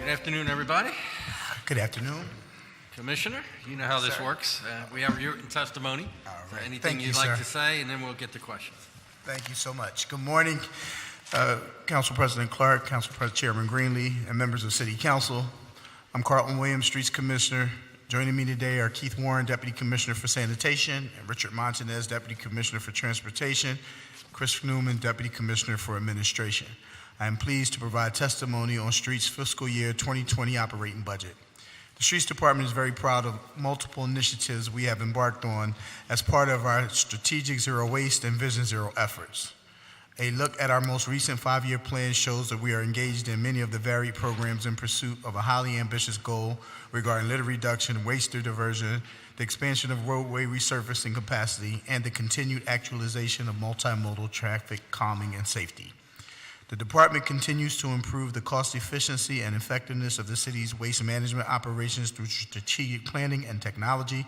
Afternoon, everybody. Good afternoon. Commissioner, you know how this works. We have your testimony. All So right. anything Thank you'd you, like sir. to say, and then we'll get to questions. Thank you so much. Good morning, Council President Clark, Council President Chairman Greenlee, and members of City Council. I'm Carlton Williams, Streets Commissioner. Joining me today are Keith Warren, Deputy Commissioner for Sanitation, and Richard Montanez, Deputy Commissioner for Transportation, Chris Newman, Deputy Commissioner for Administration. I am pleased to provide testimony on Streets' Fiscal Year 2020 operating budget. The Streets Department is very proud of multiple initiatives we have embarked on as part of our Strategic Zero Waste and Vision Zero efforts. A look at our most recent 5-year plan shows that we are engaged in many of the varied programs in pursuit of a highly ambitious goal regarding litter reduction, waste diversion, the expansion of roadway resurfacing capacity, and the continued actualization of multimodal traffic calming and safety. The department continues to improve the cost efficiency and effectiveness of the city's waste management operations through strategic planning and technology.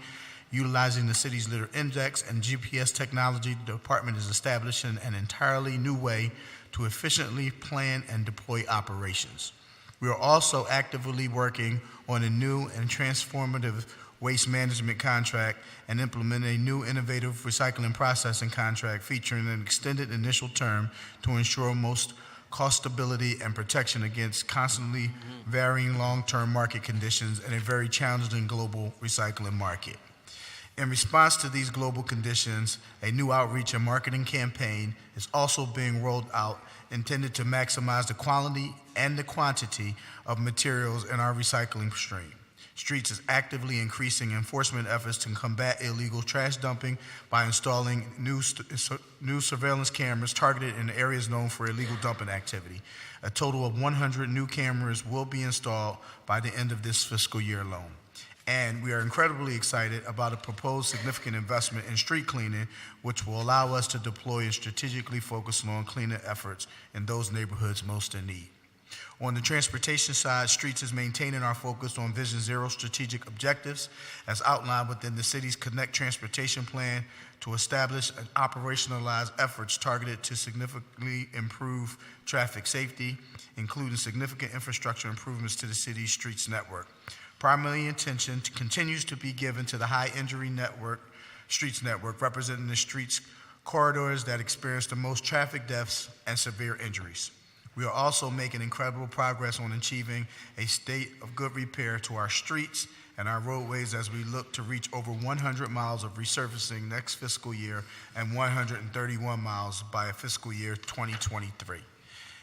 Utilizing the city's litter index and GPS technology, the department is establishing an entirely new way to efficiently plan and deploy operations. We are also actively working on a new and transformative waste management contract and implement a new innovative recycling processing contract featuring an extended initial term to ensure most cost stability and protection against constantly varying long-term market conditions in a very challenging global recycling market. In response to these global conditions, a new outreach and marketing campaign is also being rolled out intended to maximize the quality and the quantity of materials in our recycling stream. Streets is actively increasing enforcement efforts to combat illegal trash dumping by installing new surveillance cameras targeted in areas known for illegal dumping activity. A total of 100 new cameras will be installed by the end of this fiscal year alone. And we are incredibly excited about a proposed significant investment in street cleaning, which will allow us to deploy and strategically focus on cleaning efforts in those neighborhoods most in need. On the transportation side, Streets is maintaining our focus on Vision Zero strategic objectives as outlined within the city's Connect Transportation Plan to establish and operationalize efforts targeted to significantly improve traffic safety, including significant infrastructure improvements to the city's streets network. Primary attention continues to be given to the high injury streets network, representing the streets corridors that experience the most traffic deaths and severe injuries. We are also making incredible progress on achieving a state of good repair to our streets and our roadways as we look to reach over 100 miles of resurfacing next fiscal year and 131 miles by fiscal year 2023.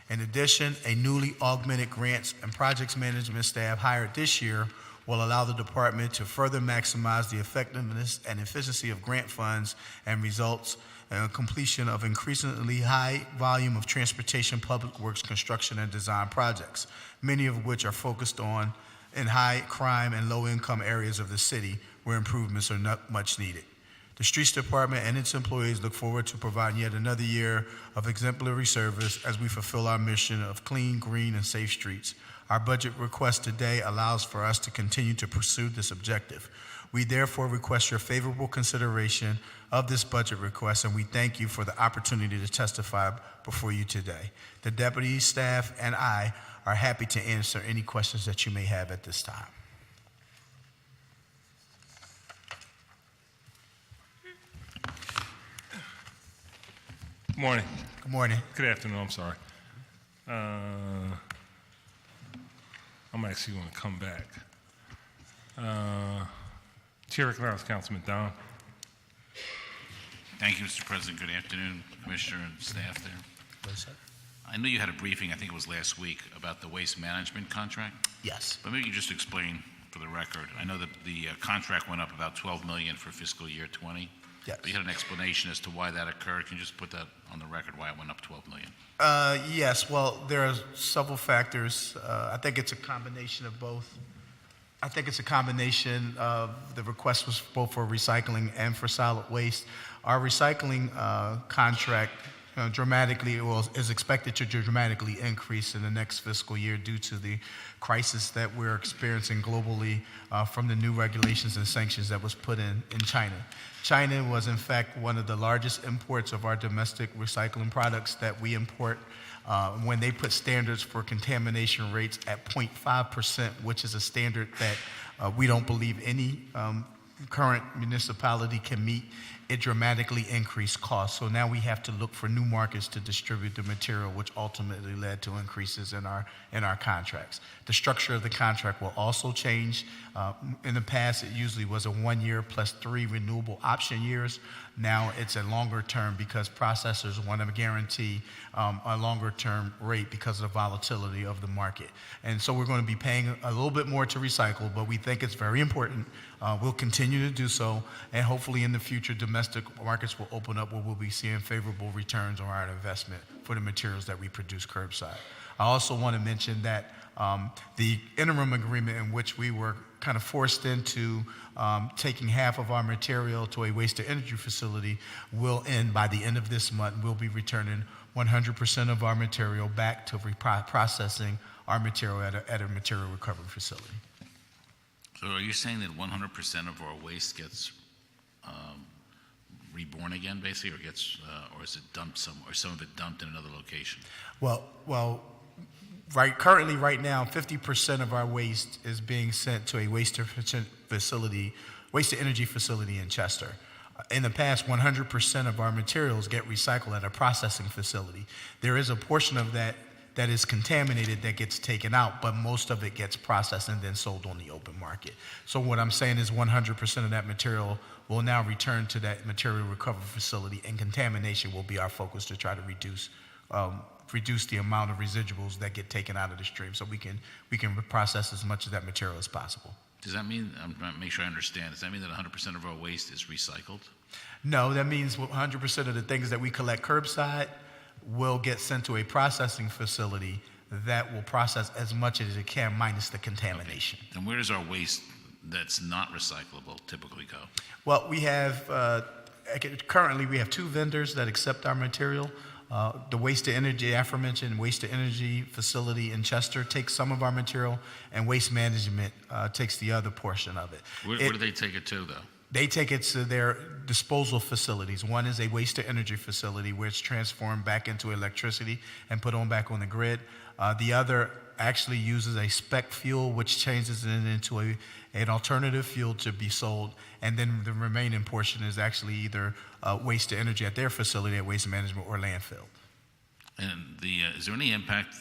In addition, a newly augmented grants and projects management staff hired this year will allow the department to further maximize the effectiveness and efficiency of grant funds and results completion of increasingly high volume of transportation, public works, construction, and design projects, many of which are focused on in high crime and low income areas of the city where improvements are not much needed. The Streets Department and its employees look forward to providing yet another year of exemplary service as we fulfill our mission of clean, green, and safe streets. Our budget request today allows for us to continue to pursue this objective. We therefore request your favorable consideration of this budget request, and we thank you for the opportunity to testify before you today. The deputy staff and I are happy to answer any questions that you may have at this time. Good morning. Good morning. Good afternoon, I'm sorry. I'm actually going to come back. Chair recognizes Councilman Don. Thank you, Mr. President. Good afternoon, Commissioner and staff there. I know you had a briefing, I think it was last week, about the waste management contract, Yes. but maybe you just explain for the record. I know that the contract went up about $12 million for fiscal year 20. Yes. But you had an explanation as to why that occurred. Can you just put that on the record, why it went up $12 million? Yes, well, there are several factors. I think it's a combination of both. I think it's a combination of the request was both for recycling and for solid waste. Our recycling contract dramatically, well, is expected to dramatically increase in the next fiscal year due to the crisis that we're experiencing globally from the new regulations and sanctions that was put in China. China was, in fact, one of the largest imports of our domestic recycling products that we import. When they put standards for contamination rates at 0.5%, which is a standard that we don't believe any current municipality can meet, it dramatically increased costs. So now we have to look for new markets to distribute the material, which ultimately led to increases in our contracts. The structure of the contract will also change. In the past, it usually was a 1 year plus 3 renewable option years. Now it's a longer term because processors want to guarantee a longer term rate because of the volatility of the market. And so we're going to be paying a little bit more to recycle, but we think it's very important. We'll continue to do so, and hopefully in the future, domestic markets will open up where we'll be seeing favorable returns on our investment for the materials that we produce curbside. I also want to mention that the interim agreement in which we were kind of forced into taking half of our material to a waste-to-energy facility will end by the end of this month. We'll be returning 100% of our material back to processing our material at a material recovery facility. So are you saying that 100% of our waste gets reborn again, basically, or is it dumped somewhere, or some of it dumped in another location? Well, currently, right now, 50% of our waste is being sent to a waste-to-energy facility in Chester. In the past, 100% of our materials get recycled at a processing facility. There is a portion of that is contaminated that gets taken out, but most of it gets processed and then sold on the open market. So what I'm saying is 100% of that material will now return to that material recovery facility, and contamination will be our focus to try to reduce the amount of residuals that get taken out of the stream, so we can process as much of that material as possible. Does that mean, I'm trying to make sure I understand, does that mean that 100% of our waste is recycled? No, that means 100% of the things that we collect curbside will get sent to a processing facility that will process as much as it can minus the contamination. Okay. Then where does our waste that's not recyclable typically go? Well, we have, currently we have 2 vendors that accept our material. The waste-to-energy, aforementioned waste-to-energy facility in Chester takes some of our material, and Waste Management takes the other portion of it. Where do they take it to, though? They take it to their disposal facilities. One is a waste-to-energy facility where it's transformed back into electricity and put on back on the grid. The other actually uses a spec fuel, which changes it into an alternative fuel to be sold, and then the remaining portion is actually either waste-to-energy at their facility at Waste Management or landfill. And is there any impact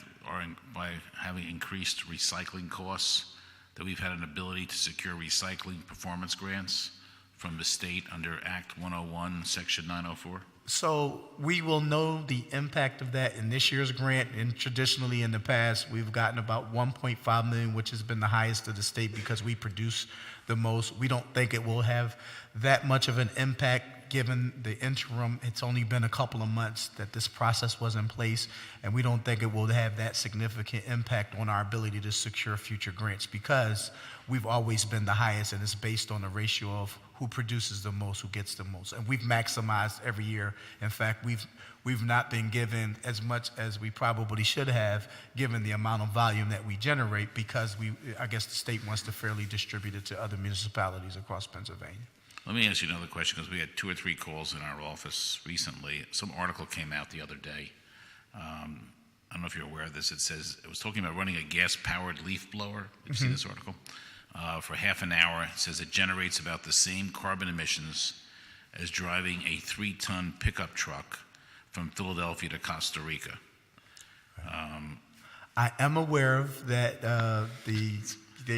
by having increased recycling costs that we've had an ability to secure recycling performance grants from the state under Act 101, Section 904? So we will know the impact of that in this year's grant, and traditionally in the past, we've gotten about $1.5 million, which has been the highest of the state because we produce the most. We don't think it will have that much of an impact given the interim. It's only been a couple of months that this process was in place, and we don't think it will have that significant impact on our ability to secure future grants because we've always been the highest, and it's based on the ratio of who produces the most, who gets the most. And we've maximized every year. In fact, we've not been given as much as we probably should have given the amount of volume that we generate because I guess the state wants to fairly distribute it to other municipalities across Pennsylvania. Let me ask you another question because we had 2 or 3 calls in our office recently. Some article came out the other day. I don't know if you're aware of this. It was talking about running a gas-powered leaf blower. Did you see this article? For half an hour. It says it generates about the same carbon emissions as driving a 3-ton pickup truck from Philadelphia to Costa Rica. I am aware of that.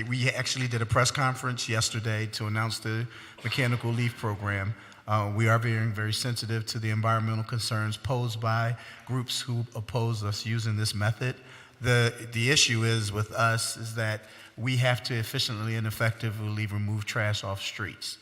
We actually did a press conference yesterday to announce the mechanical leaf program. We are being very sensitive to the environmental concerns posed by groups who oppose us using this method. The issue is with us is that we have to efficiently and effectively remove trash off streets.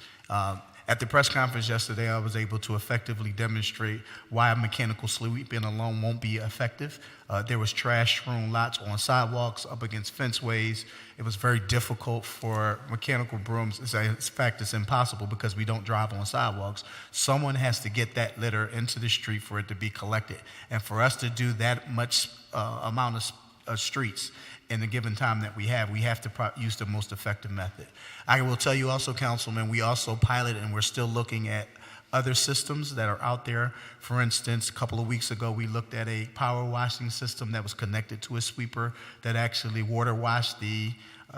At the press conference yesterday, I was able to effectively demonstrate why mechanical sweeping alone won't be effective. There was trash strewn lots on sidewalks, up against fenceways. It was very difficult for mechanical brooms. In fact, it's impossible because we don't drive on sidewalks. Someone has to get that litter into the street for it to be collected. And for us to do that much amount of streets in the given time that we have to use the most effective method. I will tell you also, Councilman, we also pilot and we're still looking at other systems that are out there. For instance, a couple of weeks ago, we looked at a power washing system that was connected to a sweeper that actually water washed the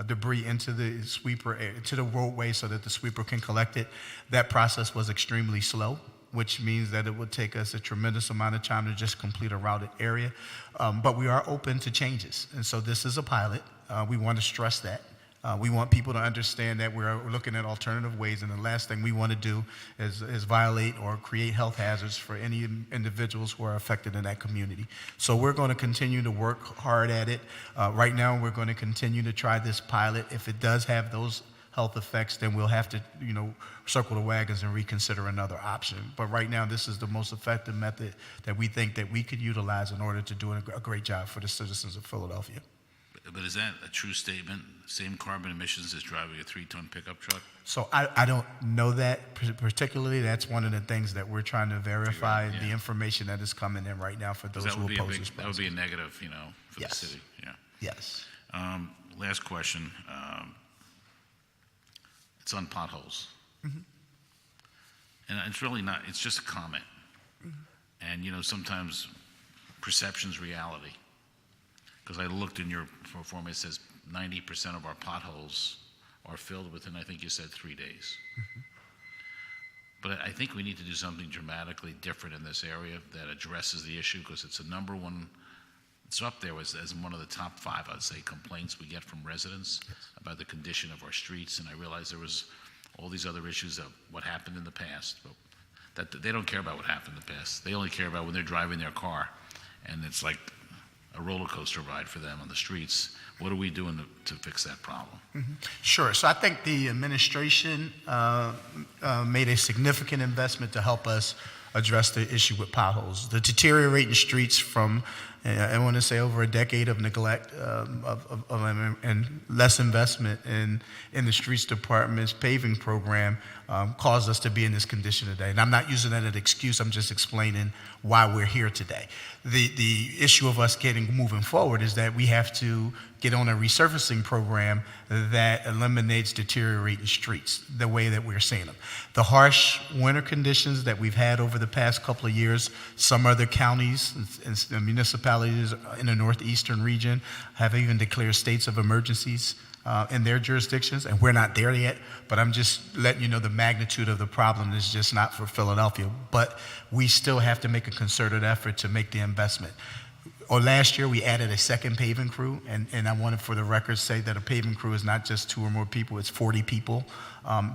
debris into the sweeper, into the roadway so that the sweeper can collect it. That process was extremely slow, which means that it would take us a tremendous amount of time to just complete a routed area. But we are open to changes. And so this is a pilot. We want to stress that. We want people to understand that we're looking at alternative ways, and the last thing we want to do is violate or create health hazards for any individuals who are affected in that community. So we're going to continue to work hard at it. Right now, we're going to continue to try this pilot. If it does have those health effects, then we'll have to, circle the wagons and reconsider another option. But right now, this is the most effective method that we think that we could utilize in order to do a great job for the citizens of Philadelphia. But is that a true statement? Same carbon emissions as driving a 3-ton pickup truck? So I don't know that particularly. That's one of the things that we're trying to verify, Yeah. the information that is coming in right now for those who oppose this That would be a negative, for Yes. the city. Yeah. Yes. Last question. It's on potholes. Mm-hmm. And it's really not, it's just a comment. And, sometimes perception's reality. Because I looked in your form, it says 90% of our potholes are filled within, I think you said, 3 days. But I think we need to do something dramatically different in this area that addresses the issue, because it's a number one, it's up there as one of the top 5, I'd say, complaints we get from residents about the condition of our streets. And I realized there was all these other issues of what happened in the past, but that they don't care about what happened in the past. They only care about when they're driving their car, and it's like a roller coaster ride for them on the streets. What are we doing to fix that problem? Sure. So I think the administration made a significant investment to help us address the issue with potholes. The deteriorating streets from, I want to say, over a decade of neglect and less investment in the streets department's paving program caused us to be in this condition today. And I'm not using that as an excuse. I'm just explaining why we're here today. The issue of us moving forward is that we have to get on a resurfacing program that eliminates deteriorating streets the way that we're seeing them. The harsh winter conditions that we've had over the past couple of years, some other counties and municipalities in the northeastern region have even declared states of emergencies in their jurisdictions, and we're not there yet, but I'm just letting you know the magnitude of the problem is just not for Philadelphia, but we still have to make a concerted effort to make the investment. Last year, we added a second paving crew, and I wanted for the record to say that a paving crew is not just 2 or more people, it's 40 people.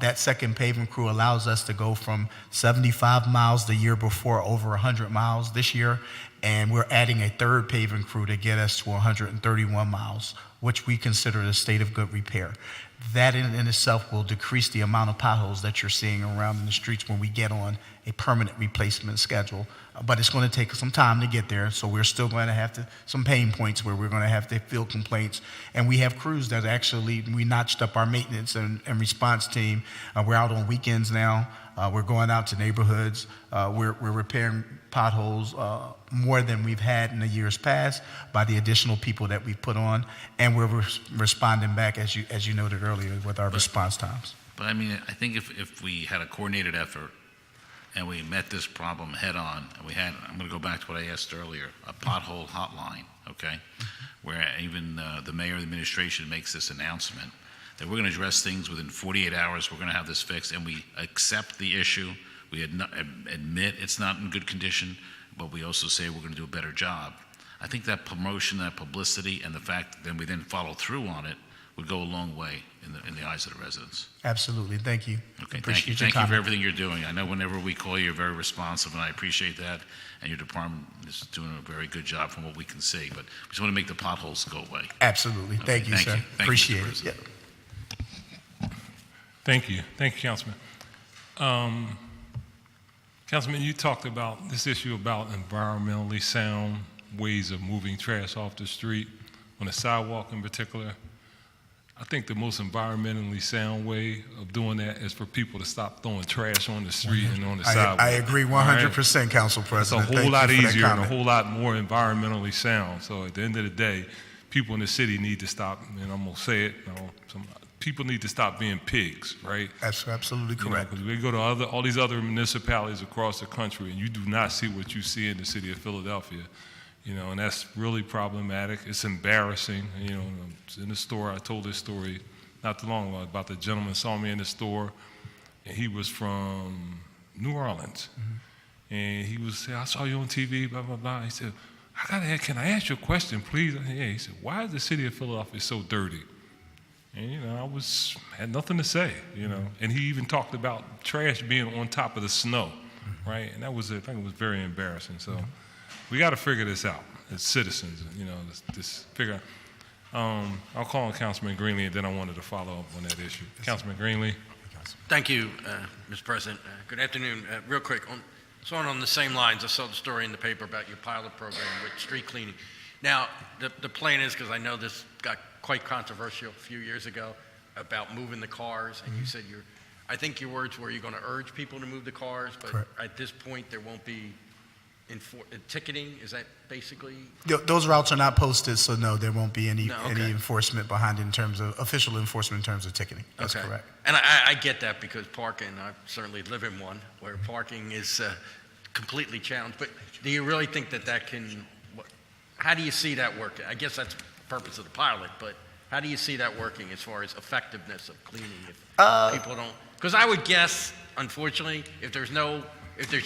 That second paving crew allows us to go from 75 miles the year before over 100 miles this year, and we're adding a third paving crew to get us to 131 miles, which we consider a state of good repair. That in itself will decrease the amount of potholes that you're seeing around in the streets when we get on a permanent replacement schedule. But it's going to take some time to get there, so we're still going to have some pain points where we're going to have to field complaints. And we have crews that we notched up our maintenance and response team. We're out on weekends now. We're going out to neighborhoods. We're repairing potholes more than we've had in the years past by the additional people that we've put on, and we're responding back, as you noted earlier, with our response times. But I think if we had a coordinated effort and we met this problem head on, and I'm going to go back to what I asked earlier, a pothole hotline, okay, where even the mayor of the administration makes this announcement that we're going to address things within 48 hours, we're going to have this fixed, and we accept the issue, we admit it's not in good condition, but we also say we're going to do a better job. I think that promotion, that publicity, and the fact that we then follow through on it would go a long way in the eyes of the residents. Absolutely. Thank you. Okay, thank you. Thank you for everything you're doing. I know whenever we call you, you're very responsive, and I appreciate that. And your department is doing a very good job from what we can see. But we just want to make the potholes go away. Absolutely. Okay, thank you, sir. Thank Appreciate you, it. Mr. President. Thank you. Thank you, Councilman. Councilman, you talked about this issue about environmentally sound ways of moving trash off the street, on the sidewalk in particular. I think the most environmentally sound way of doing that is for people to stop throwing trash on the street and on the sidewalk. I agree 100%, Council It's President. a whole lot Thank you for that easier and a comment. whole lot more environmentally sound. So at the end of the day, people in the city need to stop, and I'm going to say it, people need to stop being pigs, right? That's absolutely correct. Because we go to all these other municipalities across the country, and you do not see what you see in the city of Philadelphia. And that's really problematic. It's embarrassing. In the store, I told this story not too long ago about the gentleman saw me in the store, and he was from New Orleans. Mm-hmm. And he was saying, I saw you on TV, blah, blah, blah. He said, can I ask you a question, please? Yeah. He said, why is the city of Philadelphia so dirty? And, I had nothing to say, And he even talked about trash being on top of the snow, right? And I think it was very embarrassing. So we got to figure this out as citizens, this figure. I'll call on Councilman Greenlee, and then I wanted to follow up on that issue. Councilman Greenlee. Thank you, Mr. President. Good afternoon. Real quick, on the same lines, I saw the story in the paper about your pilot program with street cleaning. Now, the plan is, because I know this got quite controversial a few years ago about moving the cars, and you said I think your words were you're going to urge people to move the cars, but Correct. At this point there won't be ticketing. Is that basically? Those routes are not posted, so no, there won't be any No, okay. enforcement behind it in terms of official enforcement in terms of ticketing. That's Okay. correct. And I get that because parking, I certainly live in one where parking is completely challenged. But do you really think that can, how do you see that working? I guess that's the purpose of the pilot, but how do you see that working as far as effectiveness of cleaning if people don't? Because I would guess, unfortunately, if there's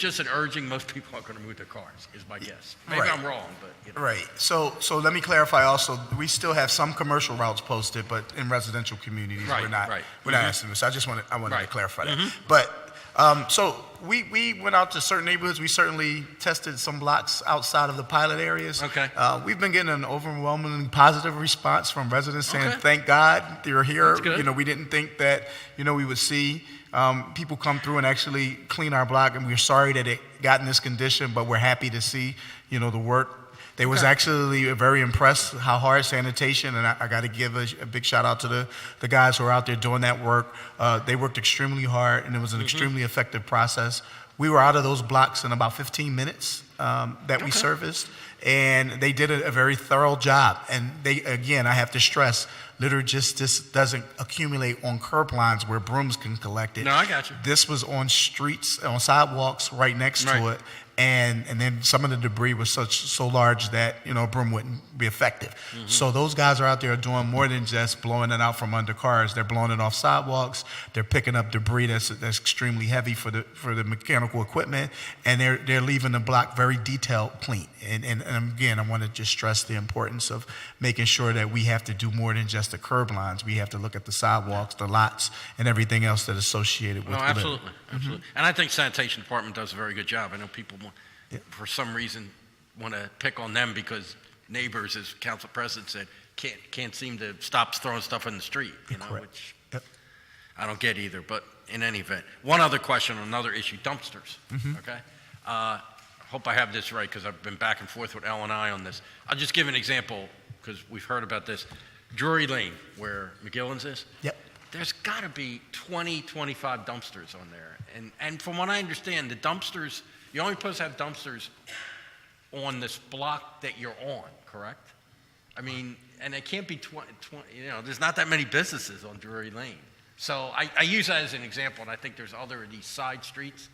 just an urging, most people aren't going to move their cars, is my guess. Maybe Right. I'm wrong, but. Right. So let me clarify also, we still have some commercial routes posted, but in residential communities, Right, we're not right. asking this. I wanted to Right. clarify that. But, so we went out to certain neighborhoods. We certainly tested some blocks outside of the pilot areas. Okay. We've been getting an overwhelmingly positive response from residents saying, Okay. thank God they're here. That's good. We didn't think that, we would see people come through and actually clean our block, and we're sorry that it got in this condition, but we're happy to see, the work. They was actually very impressed how hard sanitation, and I got to give a big shout out to the guys who are out there doing that work. They worked extremely hard, and it was an extremely effective process. We were out of those blocks in about 15 minutes that we serviced, and they did a very thorough job. And again, I have to stress, litter just doesn't accumulate on curb lines where brooms can collect it. No, I got you. This was on streets, on sidewalks right next to Right. it. And then some of the debris was so large that, a broom wouldn't be effective. So those guys are out there doing more than just blowing it out from under cars. They're blowing it off sidewalks. They're picking up debris that's extremely heavy for the mechanical equipment, and they're leaving the block very detailed clean. And again, I want to just stress the importance of making sure that we have to do more than just the curb lines. We have to look at the sidewalks, the lots, and everything else that's associated with No, the absolutely, absolutely. And I think sanitation department does a very good job. I know people, for some reason, want to pick on them because neighbors, as Council President said, can't seem to stop throwing stuff in the street, Correct. which Yep. I don't get either. But in any event, one other question on another issue: dumpsters. Okay. Hope I have this right because I've been back and forth with L&I on this. I'll just give an example because we've heard about this. Drury Lane, where McGillen's is. Yep. There's got to be 20, 25 dumpsters on there. And from what I understand, the dumpsters, you're only supposed to have dumpsters on this block that you're on, correct? I mean, and it can't be 20, there's not that many businesses on Drury Lane. So I use that as an example, and I think there's other of these side streets.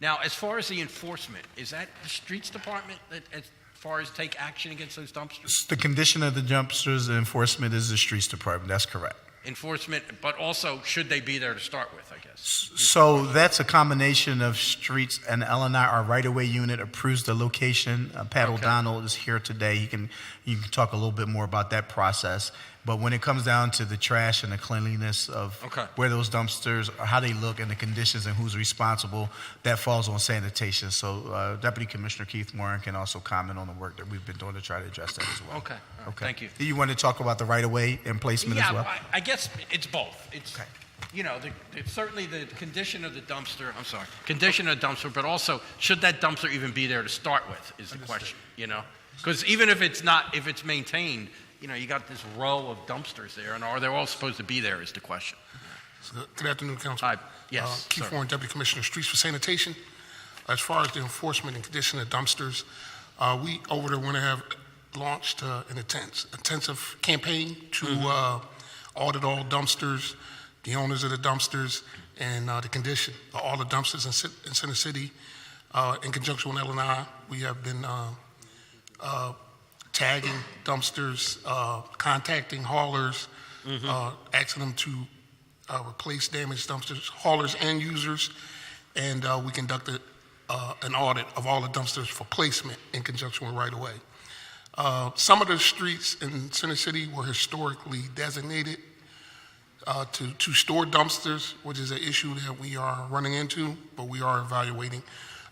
Now, as far as the enforcement, is that the streets department that, as far as take action against those dumpsters? The condition of the dumpsters, the enforcement is the streets department. That's correct. Enforcement, but also should they be there to start with, I guess? So that's a combination of streets and L&I. Our right-of-way unit approves the location. Pat Okay. O'Donnell is here today. You can talk a little bit more about that process. But when it comes down to the trash and the cleanliness of Okay. where those dumpsters are, how they look, and the conditions and who's responsible, that falls on sanitation. So Deputy Commissioner Keith Warren can also comment on the work that we've been doing to try to address that as well. Okay, all right, thank you. Do you want to talk about the right-of-way and placement as well? I guess it's both. It's Okay. you know, certainly the condition of the dumpster, condition of the dumpster, but also, should that dumpster even be there to start with, is the question, you know? Because even if it's maintained, you know, you got this row of dumpsters there, and are they all supposed to be there is the question. Good afternoon, Council. Yes, Keith sir. Warren, Deputy Commissioner, Streets for Sanitation. As far as the enforcement and condition of dumpsters, we over the winter have launched an intensive campaign to audit all dumpsters, the owners of the dumpsters, and the condition of all the dumpsters in Center City. In conjunction with LNI, we have been tagging dumpsters, contacting haulers, asking them to replace damaged dumpsters, haulers and users, and we conducted an audit of all the dumpsters for placement in conjunction with right-of-way. Some of the streets in Center City were historically designated to store dumpsters, which is an issue that we are running into, but we are evaluating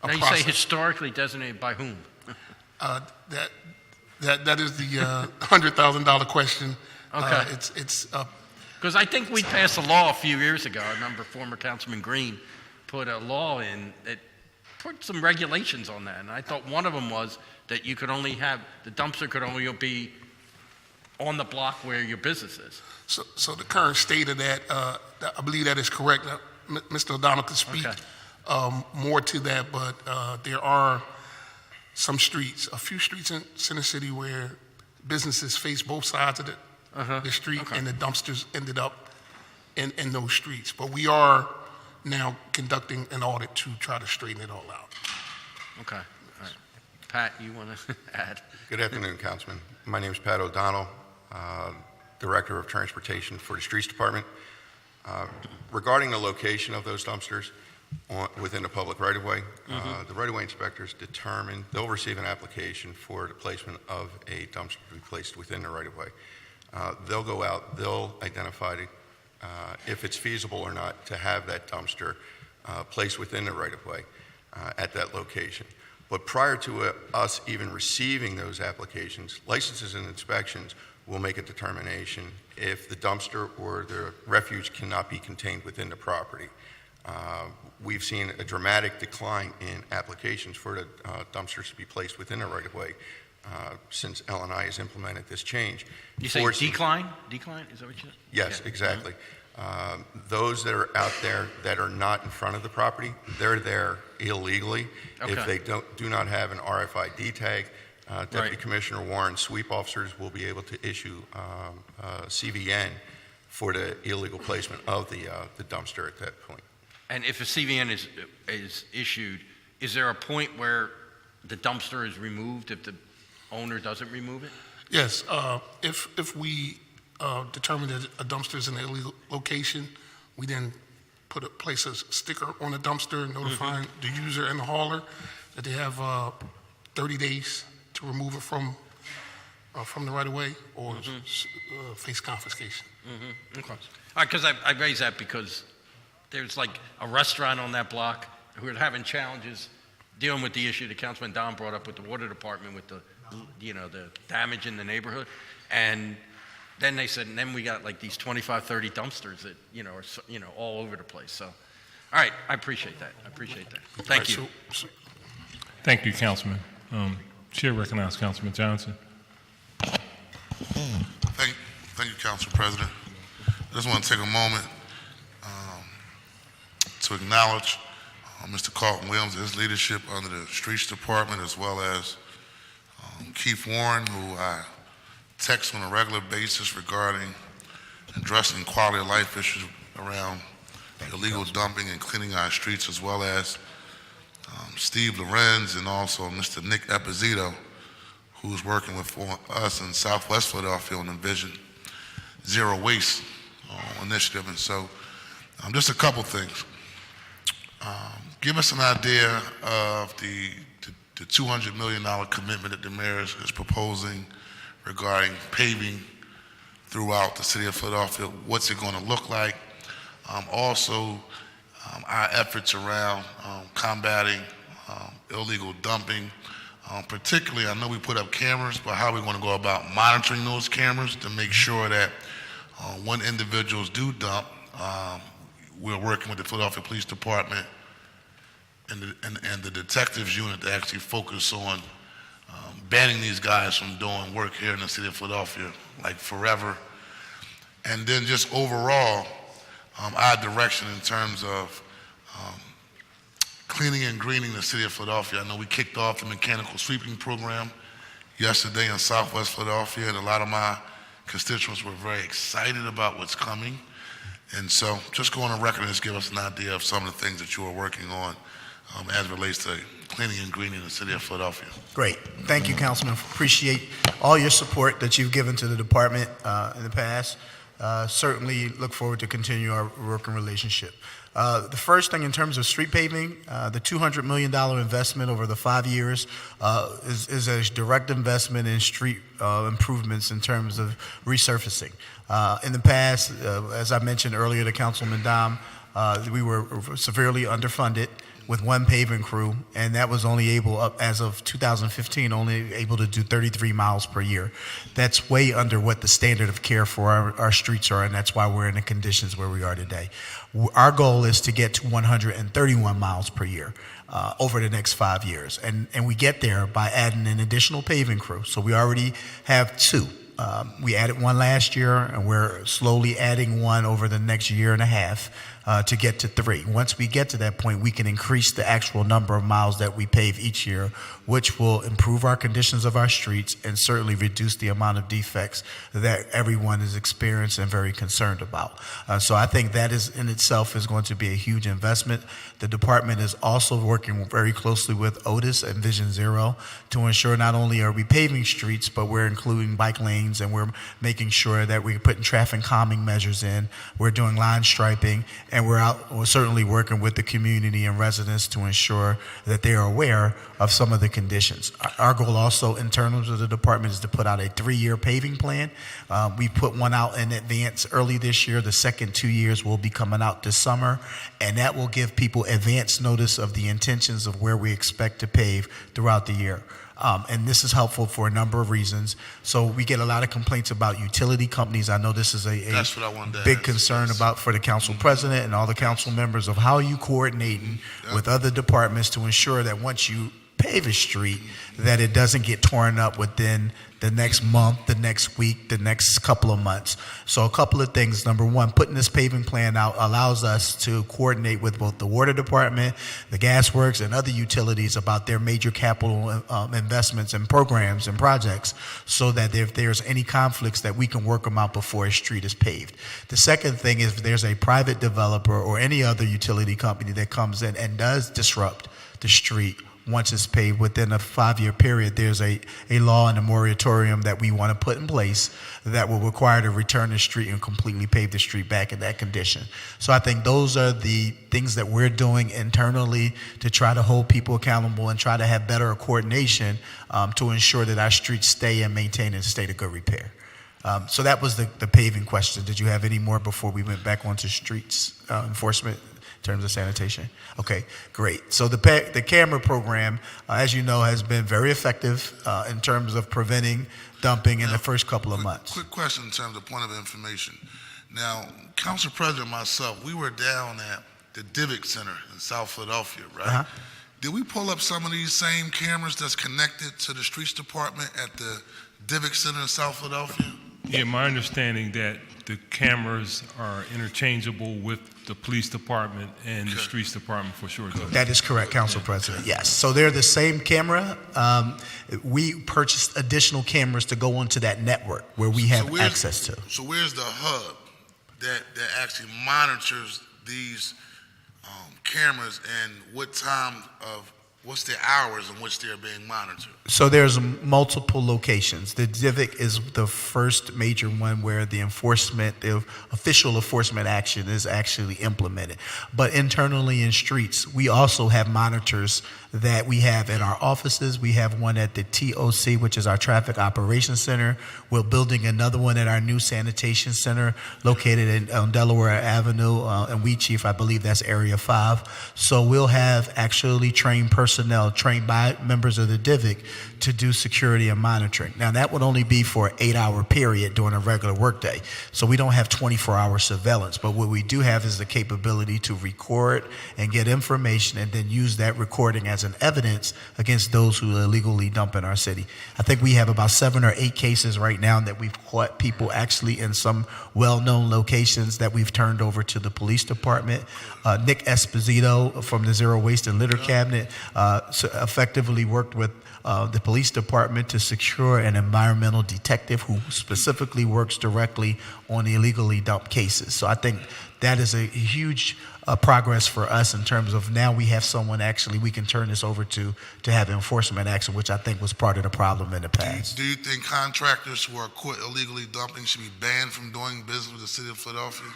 a Now you process. say historically designated by whom? That is the $100,000 question. Okay. It's Because I think we passed a law a few years ago. I remember former Councilman Green put a law in that put some regulations on that. And I thought one of them was that you could only have, the dumpster could only be on the block where your business is. So the current state of that, I believe that is correct. Mr. O'Donnell could speak more to that, but there are some streets, a few streets in Center City where businesses face both sides of the street, and the dumpsters ended up in those streets. But we are now conducting an audit to try to straighten it all out. Okay. All right. Pat, you want to add? Good afternoon, Councilman. My name is Pat O'Donnell, Director of Transportation for the Streets Department. Regarding the location of those dumpsters within the public right-of-way, the right-of-way inspectors determine, they'll receive an application for the placement of a dumpster to be placed within the right-of-way. They'll go out, they'll identify if it's feasible or not to have that dumpster placed within the right-of-way at that location. But prior to us even receiving those applications, licenses and inspections will make a determination if the dumpster or the refuge cannot be contained within the property. We've seen a dramatic decline in applications for the dumpsters to be placed within the right-of-way since LNI has implemented this change. You say decline? Decline? Is that what you said? Yes, exactly. Those that are out there that are not in front of the property, they're there illegally. If they do not have an RFID tag, Deputy Commissioner Warren, sweep officers will be able to issue CVN for the illegal placement of the dumpster at that point. And if a CVN is issued, is there a point where the dumpster is removed if the owner doesn't remove it? Yes, if we determine that a dumpster is in an illegal location, we then place a sticker on the dumpster notifying the user and the hauler that they have 30 days to remove it from the right-of-way or face confiscation. Okay. All right, because I raise that because there's like a restaurant on that block who are having challenges dealing with the issue that Councilman Don brought up with the water department with the damage in the neighborhood. And then they said, and then we got like these 25, 30 dumpsters that, are, all over the place. So, all right, I appreciate that. Thank you. Thank you, Councilman. Chair recognizes Councilman Johnson. Thank you, Council President. I just want to take a moment to acknowledge Mr. Carlton Williams and his leadership under the Streets Department, as well as Keith Warren, who I text on a regular basis regarding addressing quality of life issues around illegal dumping and cleaning our streets, as well as Steve Lorenz and also Mr. Nick Epizito, who's working with us in Southwest Philadelphia on the Vision Zero Waste initiative. And so just a couple things. Give us an idea of the $200 million commitment that the mayor is proposing regarding paving throughout the city of Philadelphia. What's it going to look like? Also, our efforts around combating illegal dumping. Particularly, I know we put up cameras, but how are we going to go about monitoring those cameras to make sure that when individuals do dump, we're working with the Philadelphia Police Department and the detectives unit to actually focus on banning these guys from doing work here in the city of Philadelphia, like forever. And then just overall, our direction in terms of cleaning and greening the city of Philadelphia. I know we kicked off the mechanical sweeping program yesterday in Southwest Philadelphia, and a lot of my constituents were very excited about what's coming. And so just go on the record and just give us an idea of some of the things that you are working on as it relates to cleaning and greening the city of Philadelphia. Great. Thank you, Councilman. Appreciate all your support that you've given to the department in the past. Certainly look forward to continue our working relationship. The first thing in terms of street paving, the $200 million investment over the 5 years is a direct investment in street improvements in terms of resurfacing. In the past, as I mentioned earlier to Councilman Dom, we were severely underfunded with one paving crew, and that was only able, as of 2015, only able to do 33 miles per year. That's way under what the standard of care for our streets are, and that's why we're in the conditions where we are today. Our goal is to get to 131 miles per year over the next 5 years, and we get there by adding an additional paving crew. So we already have two. We added one last year, and we're slowly adding one over the next year and a half to get to 3. Once we get to that point, we can increase the actual number of miles that we pave each year, which will improve our conditions of our streets and certainly reduce the amount of defects that everyone is experiencing and very concerned about. So I think that is in itself is going to be a huge investment. The department is also working very closely with Otis and Vision Zero to ensure not only are we paving streets, but we're including bike lanes, and we're making sure that we're putting traffic calming measures in. We're doing line striping, and we're certainly working with the community and residents to ensure that they are aware of some of the conditions. Our goal also in terms of the department is to put out a 3-year paving plan. We put one out in advance early this year. The second 2 years will be coming out this summer, and that will give people advance notice of the intentions of where we expect to pave throughout the year. And this is helpful for a number of reasons. So we get a lot of complaints about utility companies. I know this is a That's what I wanted to big ask. concern about for the council president and all the council members of how you coordinating with other departments to ensure that once you pave a street, that it doesn't get torn up within the next month, the next week, the next couple of months. So a couple of things. Number one, putting this paving plan out allows us to coordinate with both the water department, the gas works, and other utilities about their major capital investments and programs and projects, so that if there's any conflicts that we can work them out before a street is paved. The second thing is if there's a private developer or any other utility company that comes in and does disrupt the street, once it's paved within a 5-year period, there's a law and a moratorium that we want to put in place that will require to return the street and completely pave the street back in that condition. So I think those are the things that we're doing internally to try to hold people accountable and try to have better coordination to ensure that our streets stay and maintain in a state of good repair. So that was the paving question. Did you have any more before we went back onto streets enforcement? In terms of sanitation? Okay, great. So the camera program, as you know, has been very effective in terms of preventing dumping in the first couple of months. Quick question in terms of point of information. Now, Council President and myself, we were down at the Divic Center in South Philadelphia, right? Uh-huh. Did we pull up some of these same cameras that's connected to the Streets Department at the Divic Center in South Philadelphia? Yeah, my understanding that the cameras are interchangeable with the police department and the streets department for sure. That is correct, Council President, yes. So they're the same camera. We purchased additional cameras to go onto that network where we have access to. So where's the hub that actually monitors these cameras, and what's the hours in which they're being monitored? So there's multiple locations. The Divic is the first major one where the official enforcement action is actually implemented. But internally in streets, we also have monitors that we have in our offices. We have one at the TOC, which is our Traffic Operations Center. We're building another one at our new sanitation center located on Delaware Avenue and Wheat Chief. I believe that's Area 5. So we'll have actually trained personnel personnel trained by members of the DIVIC to do security and monitoring. Now, that would only be for an 8-hour period during a regular workday. So we don't have 24-hour surveillance, but what we do have is the capability to record and get information and then use that recording as an evidence against those who illegally dump in our city. I think we have about 7 or 8 cases right now that we've caught people actually in some well-known locations that we've turned over to the police department. Nick Esposito from the Zero Waste and Litter Cabinet effectively worked with the police department to secure an environmental detective who specifically works directly on the illegally dumped cases. So I think that is a huge progress for us in terms of now we have someone actually we can turn this over to have enforcement action, which I think was part of the problem in the past. Do you think contractors who are caught illegally dumping should be banned from doing business with the city of Philadelphia?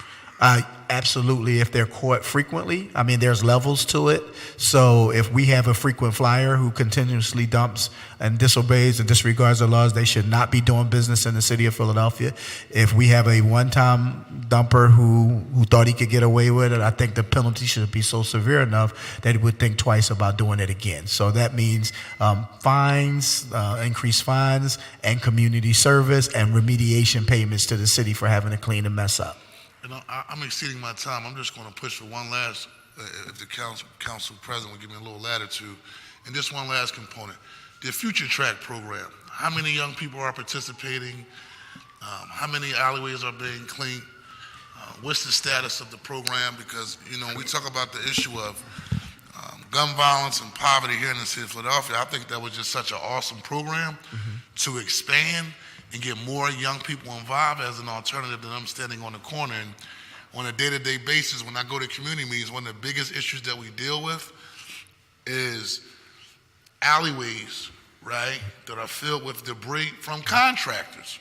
Absolutely, if they're caught frequently. I mean, there's levels to it. So if we have a frequent flyer who continuously dumps and disobeys and disregards the laws, they should not be doing business in the city of Philadelphia. If we have a one-time dumper who thought he could get away with it, I think the penalty should be so severe enough that he would think twice about doing it again. So that means fines, increased fines, and community service and remediation payments to the city for having to clean the mess up. You know, I'm exceeding my time. I'm just going to push for one last, if the council president would give me a little latitude, and just one last component. The Future Track program, how many young people are participating? How many alleyways are being cleaned? What's the status of the program? Because, you know, we talk about the issue of gun violence and poverty here in the city of Philadelphia. I think that was just such an awesome program to expand and get more young people involved as an alternative to them standing on the corner. And on a day-to-day basis, when I go to community meetings, one of the biggest issues that we deal with is alleyways, right, that are filled with debris from contractors,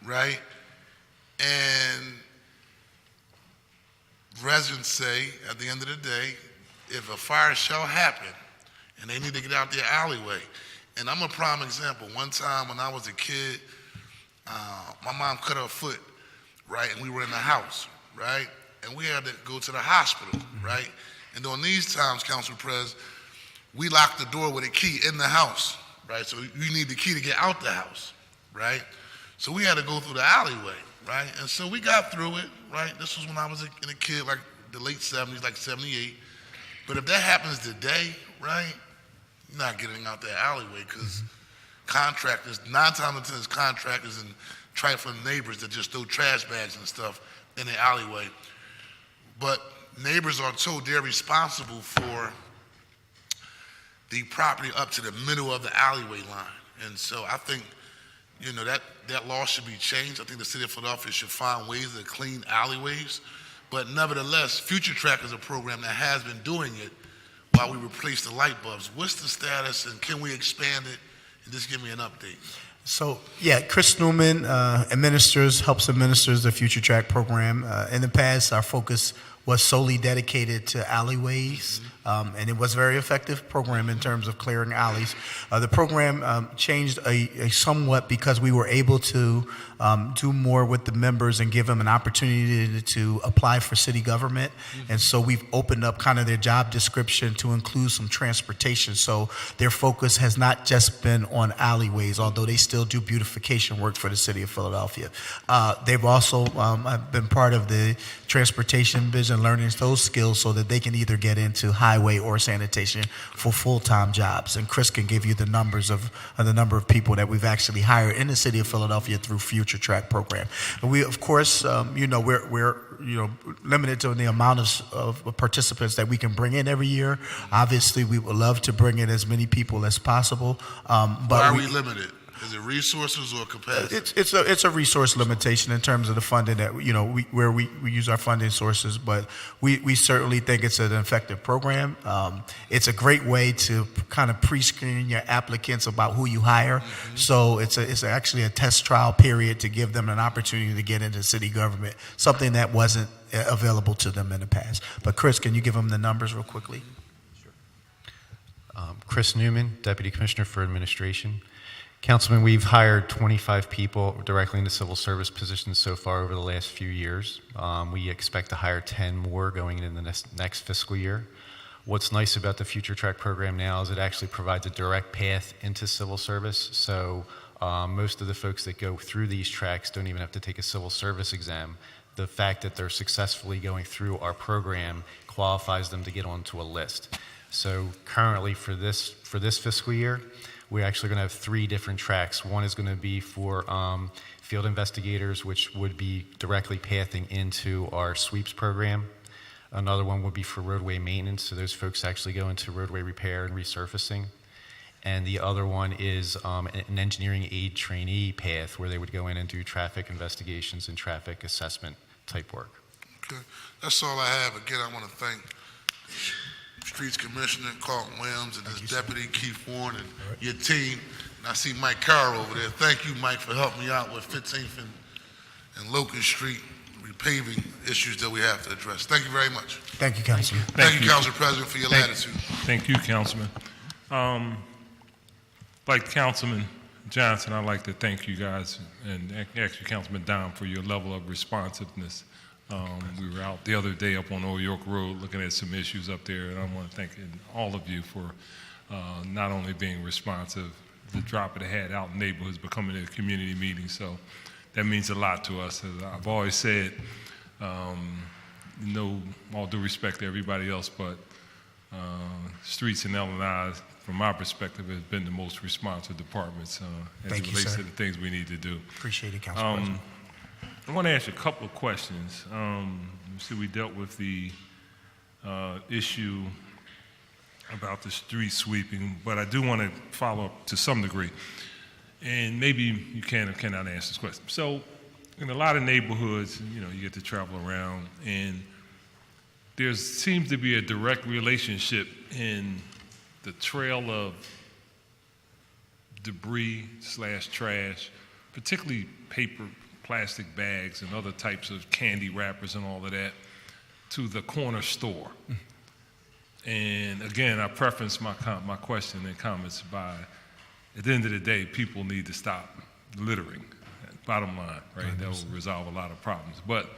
right? And residents say, at the end of the day, if a fire shall happen and they need to get out their alleyway, and I'm a prime example. One time when I was a kid, my mom cut her foot, right? And we were in the house, right? And we had to go to the hospital, right? And during these times, Council Pres, we locked the door with a key in the house, right? So you need the key to get out the house, right? So we had to go through the alleyway, right? And so we got through it, right? This was when I was a kid, like the late 70s, like 78. But if that happens today, right? You're not getting out that alleyway because contractors, 9 times out of 10 is contractors and trifling neighbors that just throw trash bags and stuff in the alleyway. But neighbors are told they're responsible for the property up to the middle of the alleyway line. And so I think, you know, that law should be changed. I think the city of Philadelphia should find ways to clean alleyways. But nevertheless, Future Track is a program that has been doing it while we replace the light bulbs. What's the status, and can we expand it? And just give me an update. So, yeah, Chris Newman helps administers the Future Track program. In the past, our focus was solely dedicated to alleyways, and it was a very effective program in terms of clearing alleys. The program changed a somewhat because we were able to do more with the members and give them an opportunity to apply for city government. And so we've opened up kind of their job description to include some transportation. So their focus has not just been on alleyways, although they still do beautification work for the city of Philadelphia. They've also been part of the transportation vision, learning those skills so that they can either get into highway or sanitation for full-time jobs. And Chris can give you the numbers of the number of people that we've actually hired in the city of Philadelphia through Future Track program. And we, of course, we're limited to the amount of participants that we can bring in every year. Obviously, we would love to bring in as many people as possible. But why are we limited? Is it resources or capacity? It's a resource limitation in terms of the funding that where we use our funding sources, but we certainly think it's an effective program. It's a great way to kind of pre-screen your applicants about who you hire. So it's actually a test trial period to give them an opportunity to get into city government, something that wasn't available to them in the past. But Chris, can you give them the numbers real quickly? Sure. Chris Newman, Deputy Commissioner for Administration. Councilman, we've hired 25 people directly into civil service positions so far over the last few years. We expect to hire 10 more going into the next fiscal year. What's nice about the Future Track program now is it actually provides a direct path into civil service. So most of the folks that go through these tracks don't even have to take a civil service exam. The fact that they're successfully going through our program qualifies them to get onto a list. So currently for this fiscal year, we're actually going to have 3 different tracks. One is going to be for field investigators, which would be directly pathing into our sweeps program. Another one would be for roadway maintenance, so those folks actually go into roadway repair and resurfacing. And the other one is an engineering aid trainee path where they would go in and do traffic investigations and traffic assessment type work. Okay, that's all I have. Again, I want to thank Streets Commissioner Carlton Williams and his deputy Keith Warren and your team. And I see Mike Carroll over there. Thank you, Mike, for helping me out with 15th and Locust Street repaving issues that we have to address. Thank you very much. Thank you, Councilman. Thank you, Council President, for your latitude. Thank you, Councilman. Like Councilman Johnson, I'd like to thank you guys, and actually Councilman Dom, for your level of responsiveness. We were out the other day up on Old York Road looking at some issues up there, and I want to thank all of you for not only being responsive, the drop of the hat out in neighborhoods, but coming to community meetings. So that means a lot to us. As I've always said, all due respect to everybody else, but Streets and L&I, from my perspective, has been the most responsive departments as it relates to the things we need to do. Appreciate it, Council President. I want to ask you a couple of questions. See, we dealt with the issue about the street sweeping, but I do want to follow up to some degree. And maybe you can or cannot answer this question. So in a lot of neighborhoods, you get to travel around, and there seems to be a direct relationship in the trail of debris/trash, particularly paper, plastic bags, and other types of candy wrappers and all of that, to the corner store. And again, I preference my question and comments by, at the end of the day, people need to stop littering. Bottom line, right? That will resolve a lot of problems. But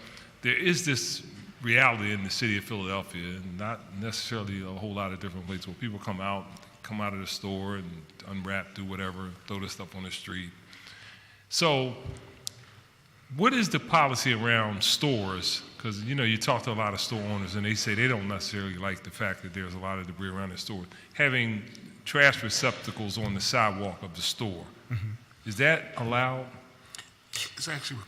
there is this reality in the city of Philadelphia, and not necessarily a whole lot of different places, where people come out of the store and unwrap, do whatever, throw this stuff on the street. So what is the policy around stores? Because, you talk to a lot of store owners, and they say they don't necessarily like the fact that there's a lot of debris around the store. Having trash receptacles on the sidewalk of the store, is that allowed? It's actually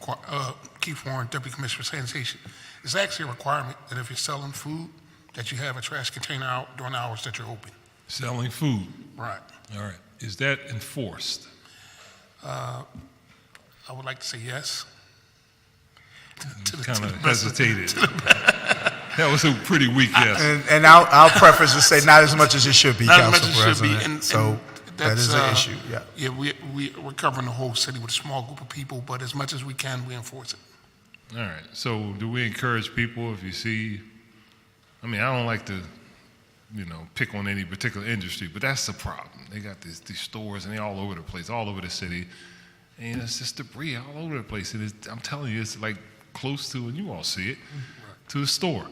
Keith Warren, Deputy Commissioner for Sanitation. It's actually a requirement that if you're selling food, that you have a trash container out during the hours that you're open. Selling food? Right. All right. Is that enforced? I would like to say yes. Kind of hesitated. That was a pretty weak yes. And I'll preface to say not as much as it should be, Not as much Council as it should be, President. and So that is an issue, yeah. Yeah, we're covering the whole city with a small group of people, but as much as we can, we enforce it. All right. So do we encourage people, if you see, I don't like to, pick on any particular industry, but that's the problem. They got these stores, and they're all over the place, all over the city, and it's just debris all over the place. And I'm telling you, it's like close to, and you all see it, to the store.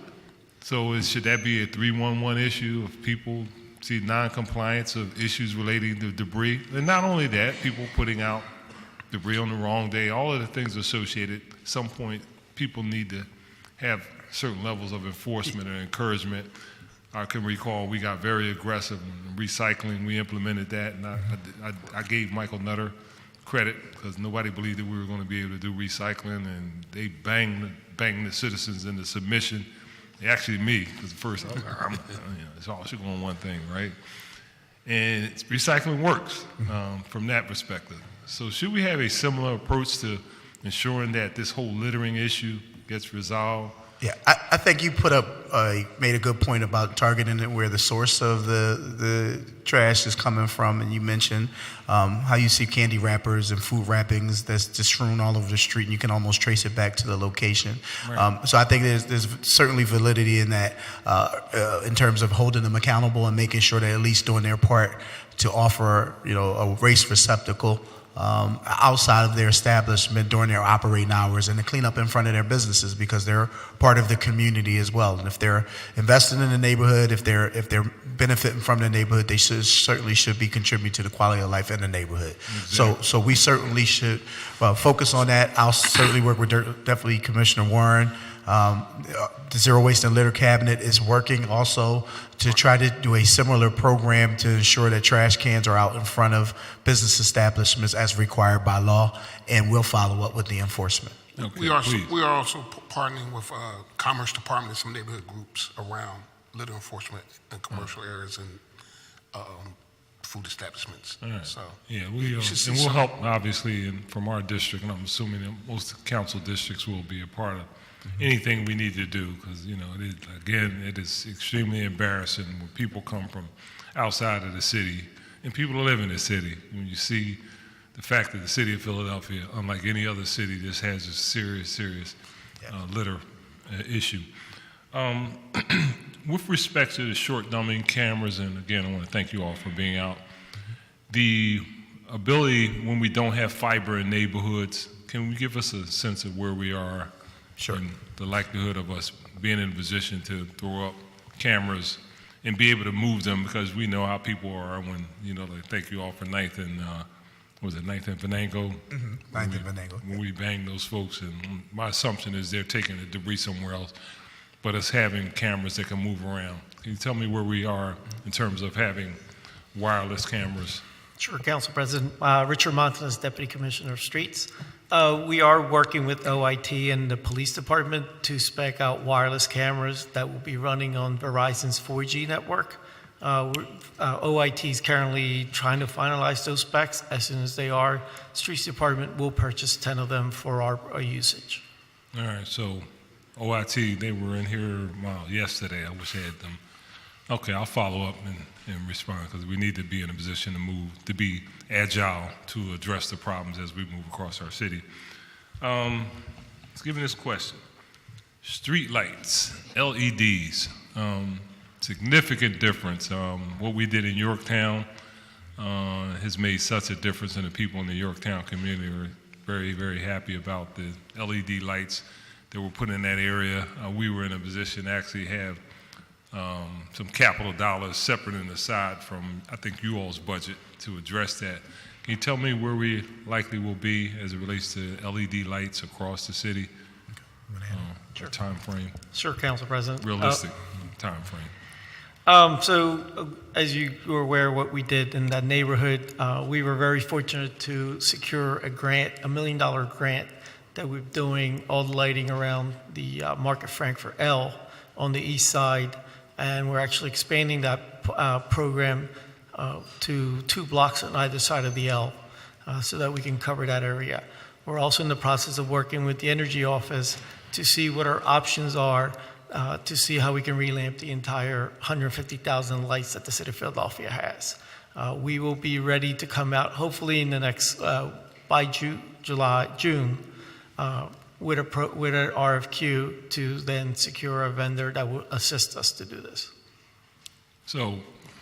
So should that be a 311 issue if people see non-compliance of issues relating to debris? And not only that, people putting out debris on the wrong day, all of the things associated. At some point, people need to have certain levels of enforcement and encouragement. I can recall we got very aggressive in recycling. We implemented that, and I gave Michael Nutter credit because nobody believed that we were going to be able to do recycling, and they banged the citizens into submission. Actually, me, because at first I was like, it's all should go on one thing, right? And recycling works from that perspective. So should we have a similar approach to ensuring that this whole littering issue gets resolved? Yeah, I think you made a good point about targeting it where the source of the trash is coming from, and you mentioned how you see candy wrappers and food wrappings that's just strewn all over the street, and you can almost trace it back to the location. Right. So I think there's certainly validity in that in terms of holding them accountable and making sure they're at least doing their part to offer a waste receptacle outside of their establishment during their operating hours and to clean up in front of their businesses because they're part of the community as well. And if they're investing in the neighborhood, if they're benefiting from the neighborhood, they certainly should be contributing to the quality of life in the neighborhood. Exactly. So we certainly should focus on that. I'll certainly work with definitely Commissioner Warren. The Zero Waste and Litter Cabinet is working also to try to do a similar program to ensure that trash cans are out in front of business establishments as required by law, and we'll follow up with the enforcement. Okay, We are please. also partnering with Commerce Department and some neighborhood groups around litter enforcement in commercial areas and food establishments. All right. So Yeah, you should see and we'll some- help, obviously, from our district, and I'm assuming that most council districts will be a part of anything we need to do, because, it is extremely embarrassing when people come from outside of the city, and people who live in the city. When you see the fact that the city of Philadelphia, unlike any other city, just has a serious litter issue. With respect to the short dumbing cameras, and again, I want to thank you all for being out, the ability when we don't have fiber in neighborhoods, can we give us a sense of where we are? Sure. And the likelihood of us being in a position to throw up cameras and be able to move them, because we know how people are when, like, thank you all for Ninth and, was it Ninth and Venango? Ninth and Venango. When we bang those folks, and my assumption is they're taking the debris somewhere else, but us having cameras that can move around. Can you tell me where we are in terms of having wireless cameras? Sure, Council President. Richard Montanez, Deputy Commissioner of Streets. We are working with OIT and the Police Department to spec out wireless cameras that will be running on Verizon's 4G network. OIT is currently trying to finalize those specs. As soon as they are, Streets Department will purchase 10 of them for our usage. All right, so OIT, they were in here yesterday. I wish I had them. Okay, I'll follow up and respond, because we need to be in a position to move, to be agile to address the problems as we move across our city. Let's give me this question. Street lights, LEDs, significant difference. What we did in Yorktown has made such a difference, and the people in the Yorktown community are very, very happy about the LED lights that were put in that area. We were in a position to actually have some capital dollars separate and aside from, I think, you all's budget to address that. Can you tell me where we likely will be as it relates to LED lights across the city? Sure. Time frame, Sure, Council President. realistic time frame. So, as you were aware, what we did in that neighborhood, we were very fortunate to secure a grant, $1 million grant, that we're doing all the lighting around the Market Frankfurt L on the east side, and we're actually expanding that program to 2 blocks on either side of the L, so that we can cover that area. We're also in the process of working with the Energy Office to see what our options are, to see how we can relamp the entire 150,000 lights that the city of Philadelphia has. We will be ready to come out hopefully in the next, by June, with an RFQ to then secure a vendor that will assist us to do this. So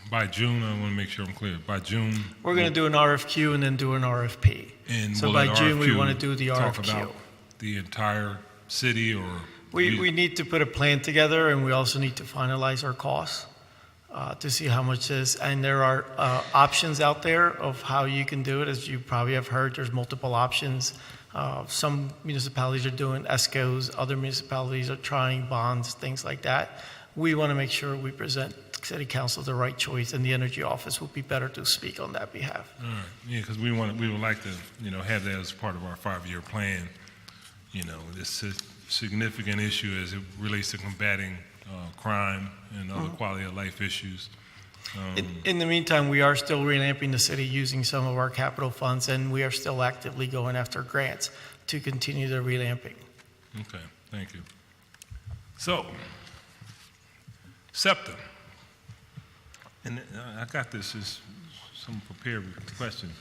by June, I want to make sure I'm clear. By June, We're going to do an RFQ and then do an RFP. and So will by that June, we RFQ want to do the talk RFQ. about the entire city, or We need to put a plan together, and we also need to finalize our costs to see how much it is. And there are options out there of how you can do it. As you probably have heard, there's multiple options. Some municipalities are doing ESCOs, other municipalities are trying bonds, things like that. We want to make sure we present City Council the right choice, and the Energy Office will be better to speak on that behalf. all right, yeah, because we would like to, have that as part of our 5-year plan. This is a significant issue as it relates to combating crime and other quality of life issues. In the meantime, we are still revamping the city using some of our capital funds, and we are still actively going after grants to continue the revamping. Okay, thank you. So, SEPTA. And I got this as some prepared questions.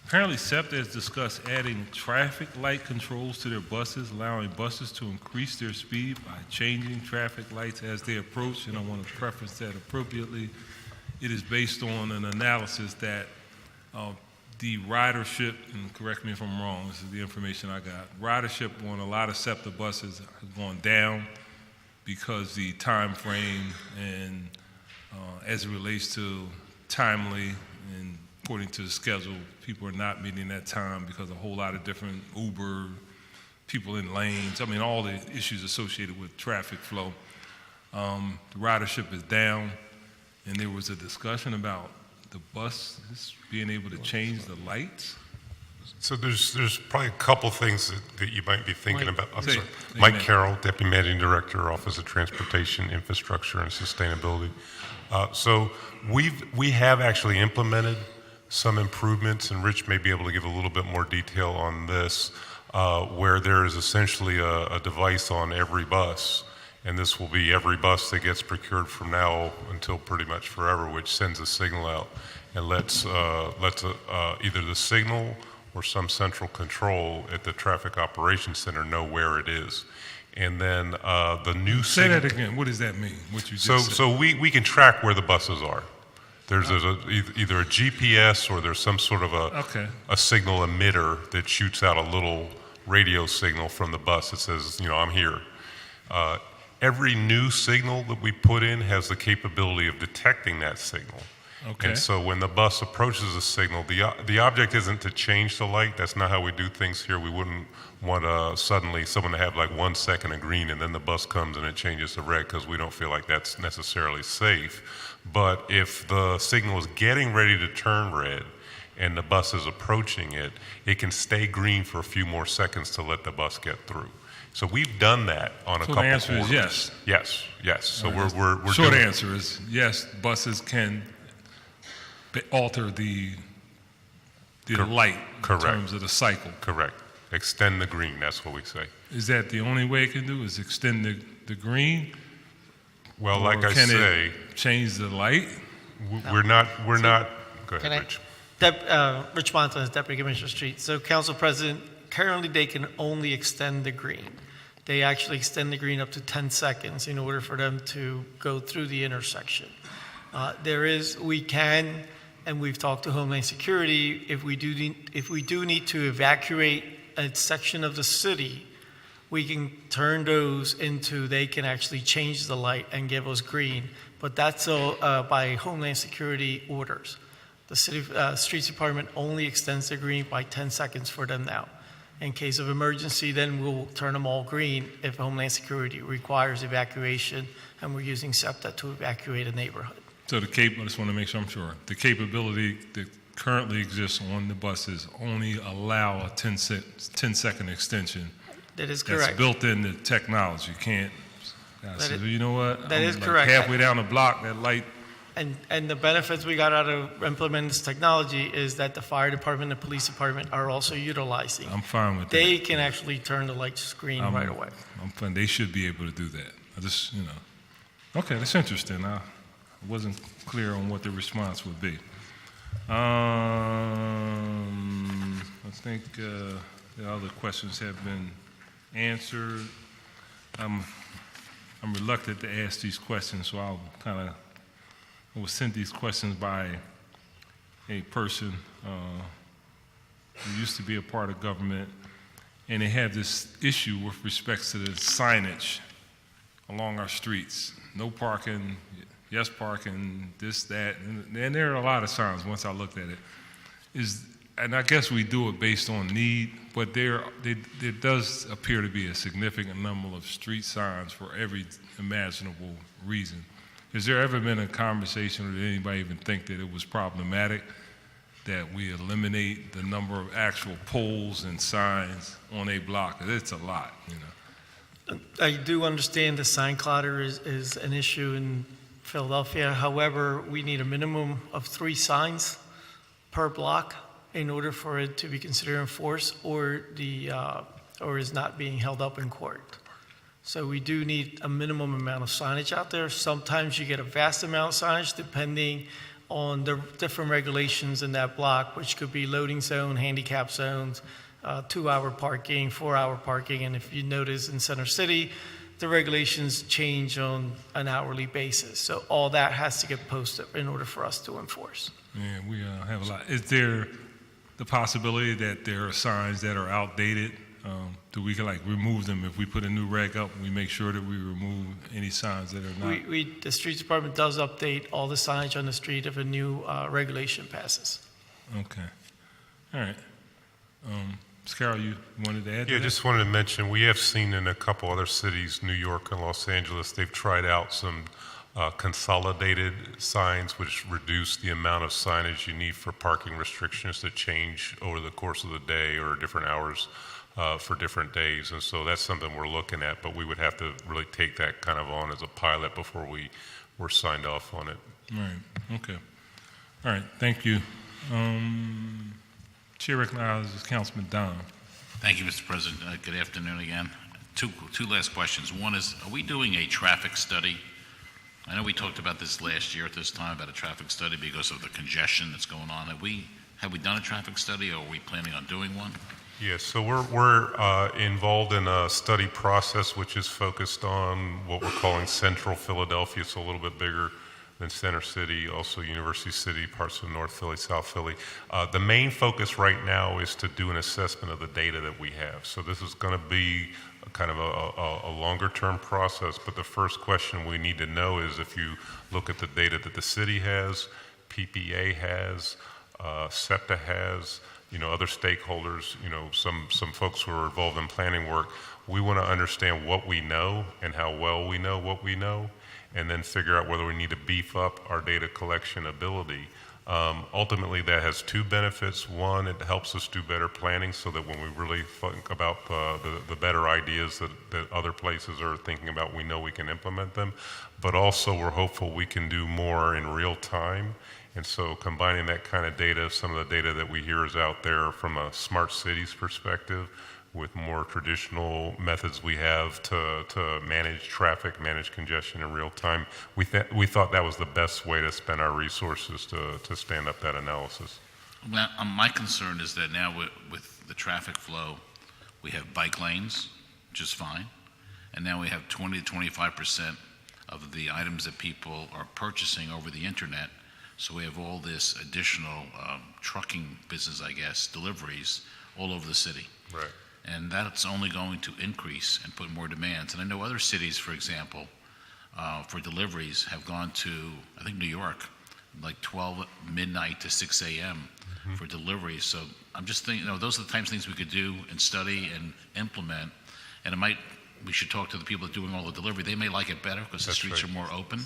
Apparently, SEPTA has discussed adding traffic light controls to their buses, allowing buses to increase their speed by changing traffic lights as they approach, and I want to preface that appropriately. It is based on an analysis that the ridership, and correct me if I'm wrong, this is the information I got, ridership on a lot of SEPTA buses has gone down because the time frame and as it relates to timely and according to the schedule, people are not meeting that time because a whole lot of different Uber, people in lanes, I mean, all the issues associated with traffic flow. The ridership is down, and there was a discussion about the buses being able to change the lights. So there's probably a couple things that you might be thinking about. I'm Say- sorry. say Mike that. Carroll, Deputy Managing Director, Office of Transportation, Infrastructure, and Sustainability. So we have actually implemented some improvements, and Rich may be able to give a little bit more detail on this, where there is essentially a device on every bus, and this will be every bus that gets procured from now until pretty much forever, which sends a signal out and lets either the signal or some central control at the traffic operations center know where it is. And then the new Say signal. that again. What does that mean? What you just So, said? so we can track where the buses are. There's either a GPS or there's some sort of Okay. a signal emitter that shoots out a little radio signal from the bus that says, I'm here. Every new signal that we put in has the capability of detecting that signal. Okay. And so when the bus approaches a signal, the object isn't to change the light. That's not how we do things here. We wouldn't want suddenly someone to have like 1 second of green and then the bus comes and it changes to red, because we don't feel like that's necessarily safe. But if the signal is getting ready to turn red and the bus is approaching it, it can stay green for a few more seconds to let the bus get through. So we've done that on a So the couple answer is orders. yes. Yes. So All right. we're Short doing, answer is yes, buses can alter the light correct. in terms of the cycle. correct. Extend the green. That's what we say. Is that the only way it can do is extend the green? Well, Or like I can say, it change the light? we're not. Go Can ahead, I- Rich. Rich Monson, Deputy Commissioner Street. So, Council President, currently they can only extend the green. They actually extend the green up to 10 seconds in order for them to go through the intersection. We can, and we've talked to Homeland Security, if we do need to evacuate a section of the city, we can turn those into, they can actually change the light and give us green, but that's by Homeland Security orders. The city streets department only extends the green by 10 seconds for them now. In case of emergency, then we'll turn them all green if Homeland Security requires evacuation and we're using SEPTA to evacuate a neighborhood. So I just want to make sure I'm sure. The capability that currently exists on the buses only allow a 10-second extension. That is That's correct. built in the technology. You can't, That is- you know what? that I'm is like correct. halfway down the block, that light, And the benefits we got out of implementing this technology is that the fire department and police department are also utilizing. I'm fine with that. They can actually turn the lights green right away. I'm fine. They should be able to do that. I just, Okay, that's interesting. I wasn't clear on what the response would be. I think the other questions have been answered. I'm reluctant to ask these questions, so I was sent these questions by a person who used to be a part of government, and they have this issue with respects to the signage along our streets. No parking, yes parking, this, that, and there are a lot of signs once I looked at it. And I guess we do it based on need, but there does appear to be a significant number of street signs for every imaginable reason. Has there ever been a conversation, or did anybody even think that it was problematic that we eliminate the number of actual poles and signs on a block? 'Cause it's a lot, I do understand the sign clutter is an issue in Philadelphia. However, we need a minimum of 3 signs per block in order for it to be considered enforced or is not being held up in court. So we do need a minimum amount of signage out there. Sometimes you get a vast amount of signage depending on the different regulations in that block, which could be loading zone, handicap zones, 2-hour parking, 4-hour parking. And if you notice in Center City, the regulations change on an hourly basis. So all that has to get posted in order for us to enforce. Yeah, we have a lot. Is there the possibility that there are signs that are outdated? Do we like remove them if we put a new reg up? We make sure that we remove any signs that are not. The streets department does update all the signage on the street if a new regulation passes. Okay. All right. Ms. Carroll, you wanted to add to Yeah, that? just wanted to mention, we have seen in a couple other cities, New York and Los Angeles, they've tried out some consolidated signs which reduce the amount of signage you need for parking restrictions that change over the course of the day or different hours for different days. And so that's something we're looking at, but we would have to really take that kind of on as a pilot before we were signed off on it. All right. Okay. All right. Thank you. Chair recognizes Councilman Don. Thank you, Mr. President. Good afternoon again. Two last questions. One is, are we doing a traffic study? I know we talked about this last year at this time, about a traffic study because of the congestion that's going on. Have we done a traffic study, or are we planning on doing one? Yes, so we're involved in a study process which is focused on what we're calling Central Philadelphia, so a little bit bigger than Center City, also University City, parts of North Philly, South Philly. The main focus right now is to do an assessment of the data that we have. So this is going to be kind of a longer term process, but the first question we need to know is, if you look at the data that the city has, PPA has, SEPTA has, other stakeholders, some folks who are involved in planning work, we want to understand what we know and how well we know what we know, and then figure out whether we need to beef up our data collection ability. Ultimately, that has two benefits. One, it helps us do better planning so that when we really think about the better ideas that other places are thinking about, we know we can implement them. But also, we're hopeful we can do more in real time. And so combining that kind of data, some of the data that we hear is out there from a smart cities perspective, with more traditional methods we have to manage traffic, manage congestion in real time. We thought that was the best way to spend our resources to stand up that analysis. Well, my concern is that now with the traffic flow, we have bike lanes, which is fine, and now we have 20 to 25% of the items that people are purchasing over the internet. So we have all this additional trucking business, I guess, deliveries all over the city. Right. And that's only going to increase and put more demands. And I know other cities, for example, for deliveries have gone to, I think New York, like 12 midnight to 6 a.m. For deliveries. So I'm just thinking, those are the types of things we could do and study and implement. And we should talk to the people that are doing all the delivery. They may like it better because the streets are more open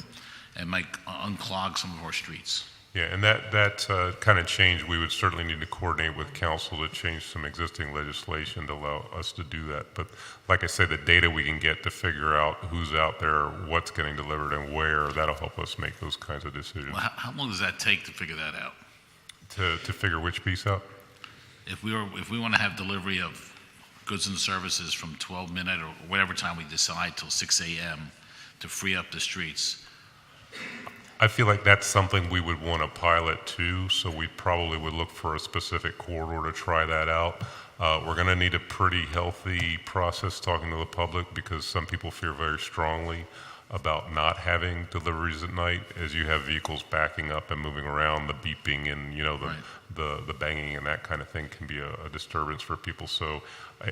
and might unclog some of our streets. Yeah, and that kind of change, we would certainly need to coordinate with council to change some existing legislation to allow us to do that. But like I say, the data we can get to figure out who's out there, what's getting delivered and where, that'll help us make those kinds of decisions. Well, how long does that take to figure that out? To figure which piece out? If we want to have delivery of goods and services from 12 midnight or whatever time we decide till 6 a.m. to free up the streets, I feel like that's something we would want to pilot too, so we probably would look for a specific corridor to try that out. We're going to need a pretty healthy process talking to the public, because some people feel very strongly about not having deliveries at night, as you have vehicles backing up and moving around, the beeping and the banging and that kind of thing can be a disturbance for people. So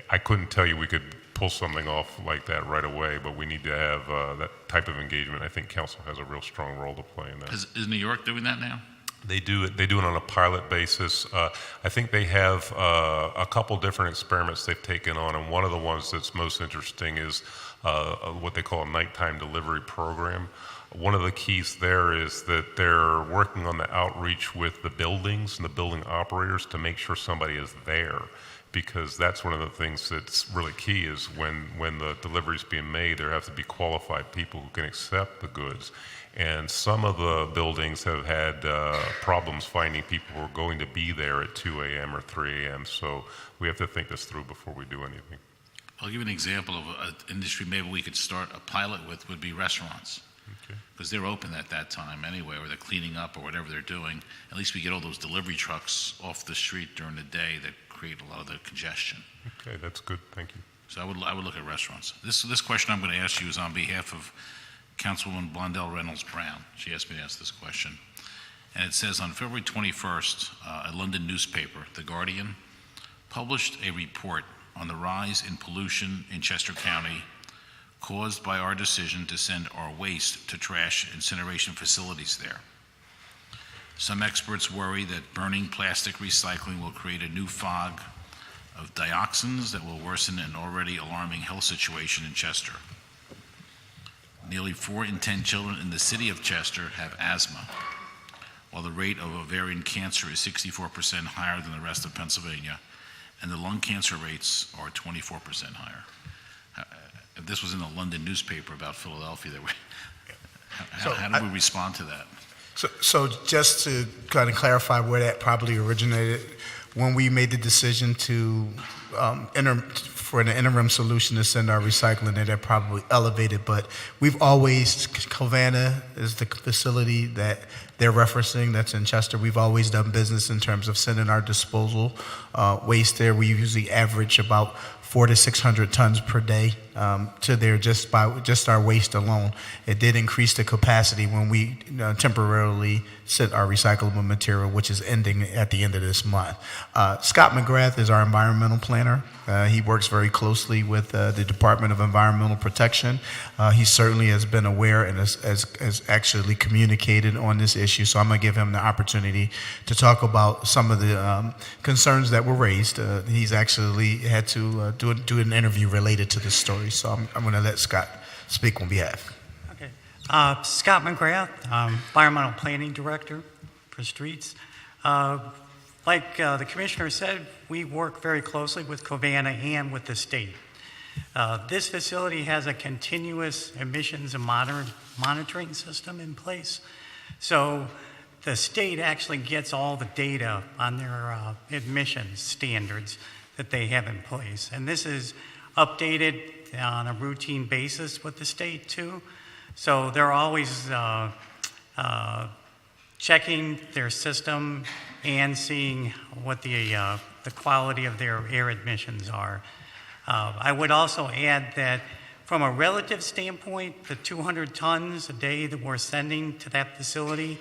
I couldn't tell you we could pull something off like that right away, but we need to have that type of engagement. I think council has a real strong role to play in that. is New York doing that now? They do it on a pilot basis. I think they have a couple different experiments they've taken on, and one of the ones that's most interesting is what they call a nighttime delivery program. One of the keys there is that they're working on the outreach with the buildings and the building operators to make sure somebody is there, because that's one of the things that's really key is when the delivery is being made, there have to be qualified people who can accept the goods. And some of the buildings have had problems finding people who are going to be there at 2 a.m. or 3 a.m. So we have to think this through before we do anything. I'll give you an example of an industry maybe we could start a pilot with would be restaurants. Because they're open at that time anyway, or they're cleaning up or whatever they're doing. At least we get all those delivery trucks off the street during the day that create a lot of the congestion. Okay, that's good. Thank you. So I would look at restaurants. This question I'm going to ask you is on behalf of Councilwoman Blondell Reynolds Brown. She asked me to ask this question. And it says on February 21st, a London newspaper, The Guardian, published a report on the rise in pollution in Chester County caused by our decision to send our waste to trash incineration facilities there. Some experts worry that burning plastic recycling will create a new fog of dioxins that will worsen an already alarming health situation in Chester. Nearly 4 in 10 children in the city of Chester have asthma, while the rate of ovarian cancer is 64% higher than the rest of Pennsylvania, and the lung cancer rates are 24% higher. If this was in a London newspaper about Philadelphia, how do we respond to that? So just to kind of clarify where that probably originated, when we made the decision to for an interim solution to send our recycling there, that probably elevated, but we've always, Covanta is the facility that they're referencing that's in Chester. We've always done business in terms of sending our disposal waste there. We usually average about 400 to 600 tons per day to there just our waste alone. It did increase the capacity when we temporarily sent our recyclable material, which is ending at the end of this month. Scott McGrath is our environmental planner. He works very closely with the Department of Environmental Protection. He certainly has been aware and has actually communicated on this issue, so I'm going to give him the opportunity to talk about some of the concerns that were raised. He's actually had to do an interview related to this story, so I'm going to let Scott speak on behalf. Okay. Scott McGrath, Environmental Planning Director for Streets. Like the Commissioner said, we work very closely with Covanta and with the state. This facility has a continuous emissions and monitoring system in place. So the state actually gets all the data on their emissions standards that they have in place. And this is updated on a routine basis with the state too. So they're always checking their system and seeing what the quality of their air emissions are. I would also add that from a relative standpoint, the 200 tons a day that we're sending to that facility,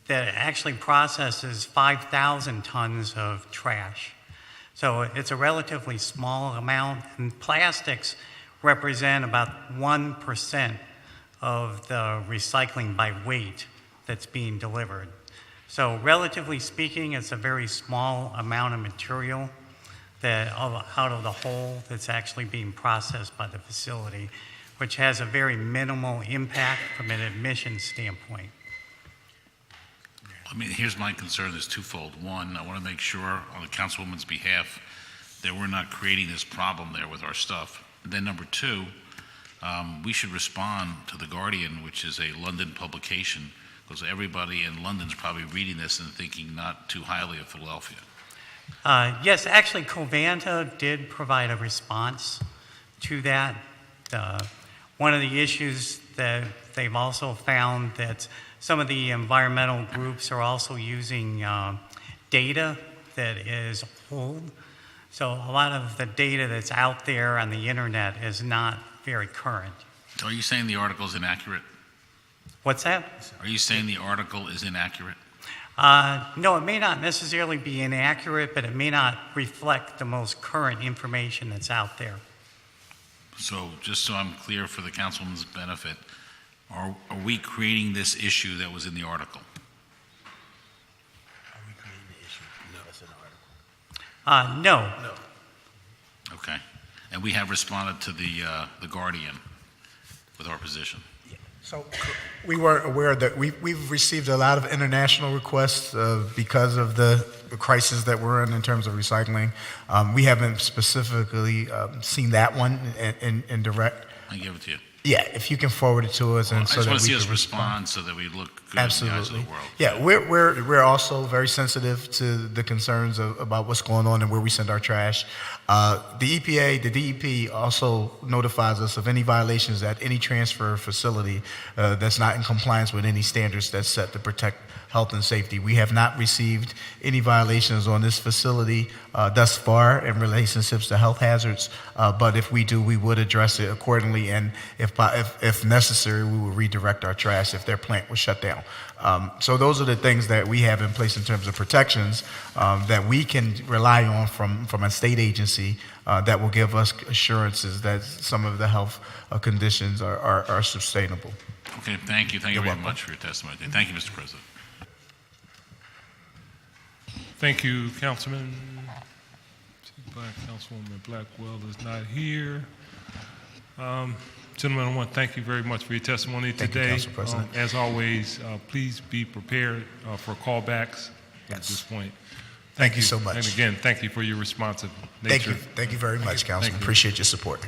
that actually processes 5,000 tons of trash. So it's a relatively small amount, and plastics represent about 1% of the recycling by weight that's being delivered. So relatively speaking, it's a very small amount of material that out of the whole that's actually being processed by the facility, which has a very minimal impact from an emissions standpoint. I mean, here's my concern, is twofold. One, I want to make sure on the councilwoman's behalf that we're not creating this problem there with our stuff. And then number two, we should respond to The Guardian, which is a London publication, because everybody in London's probably reading this and thinking not too highly of Philadelphia. Yes, actually, Covanta did provide a response to that. One of the issues that they've also found that some of the environmental groups are also using data that is old. So a lot of the data that's out there on the internet is not very current. So are you saying the article is inaccurate? What's that? Are you saying the article is inaccurate? No, it may not necessarily be inaccurate, but it may not reflect the most current information that's out there. So just so I'm clear for the councilwoman's benefit, are we creating this issue that was in the article? Are we creating the issue? No, that's in the article. No. Okay. And we have responded to the Guardian with our position. So we weren't aware that we've received a lot of international requests because of the crisis that we're in terms of recycling. We haven't specifically seen that one in direct. I give it to you. Yeah, if you can forward it to us, Well, and I so just that want to see we us can respond so that we look good Absolutely. in the eyes of the world. Yeah, we're also very sensitive to the concerns about what's going on and where we send our trash. The EPA, the DEP also notifies us of any violations at any transfer facility that's not in compliance with any standards that's set to protect health and safety. We have not received any violations on this facility thus far in relationships to health hazards, but if we do, we would address it accordingly, and if necessary, we will redirect our trash if their plant was shut down. now. So those are the things that we have in place in terms of protections that we can rely on from a state agency that will give us assurances that some of the health conditions are sustainable. Okay, thank you. Thank you You're very welcome. much for your testimony. Thank you, Mr. President. Thank you, Councilman. Councilwoman Blackwell is not here. Gentlemen, I want to thank you very much for your testimony Thank you, today. Council President. As always, please be prepared for callbacks at Yes. this point. Thank you so much. And again, thank you for your responsive Thank nature. you. Thank you very much, Councilman. you. Appreciate your support.